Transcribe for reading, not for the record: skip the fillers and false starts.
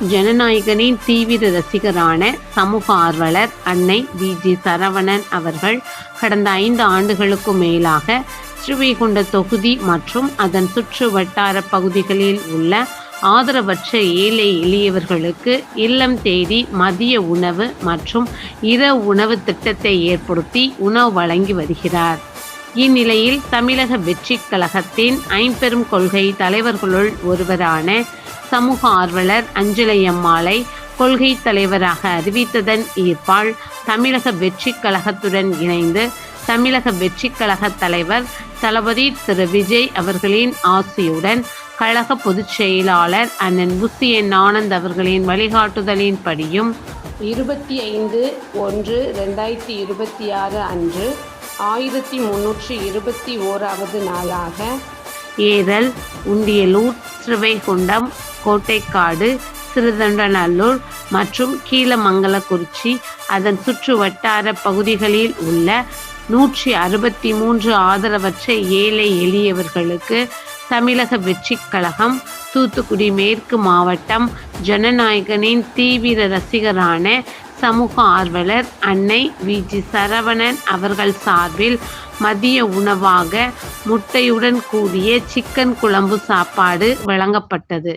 ஜனநாயகனின் தீவிர ரசிகரான சமூக ஆர்வலர் அன்னை வி.ஜி. சரவணன் அவர்கள் கடந்த 5 ஆண்டுகளுக்கும் மேலாக ஸ்ரீவைகுண்ட தொகுதி மற்றும் அதன் சுற்று வட்டார பகுதிகளில் உள்ள ஆதரவற்ற ஏழை எளியவர்களுக்கு இல்லம் தேடி மதிய உணவு மற்றும் இரவு உணவு திட்டத்தை ஏற்படுத்தி உணவு வழங்கி வருகிறார். இந்நிலையில் தமிழக வெற்றிக் கழகத்தின் ஐம்பெரும் கொள்கை தலைவர்களுள் ஒருவரான சமூக ஆர்வலர் அஞ்சலையம்மாளை கொள்கை தலைவராக அறிவித்ததன் ஈர்ப்பால் தமிழக வெற்றிக் கழகத்துடன் இணைந்து தமிழக வெற்றிக் கழக தலைவர் தளபதி திரு விஜய் அவர்களின் ஆசியுடன் கழக பொதுச் செயலாளர் அண்ணன் புசியன் ஆனந்த் அவர்களின் வழிகாட்டுதலின்படியும் 25/1/2026 அன்று 1321வது நாளாக ஏரல், உண்டியலூர், ஸ்ரீவைகுண்டம், கோட்டைக்காடு, சிறுதொண்டநல்லூர் மற்றும் கீழமங்கலக்குறிச்சி அதன் சுற்று வட்டார பகுதிகளில் உள்ள 163 ஆதரவற்ற ஏழை எளியவர்களுக்கு தமிழக வெற்றிக் கழகம் தூத்துக்குடி மேற்கு மாவட்டம் ஜனநாயகனின் தீவிர ரசிகரான சமூக ஆர்வலர் அன்னை வி.ஜி. சரவணன் அவர்கள் சார்பில் மதிய உணவாக முட்டையுடன் கூடிய சிக்கன் குழம்பு சாப்பாடு வழங்கப்பட்டது.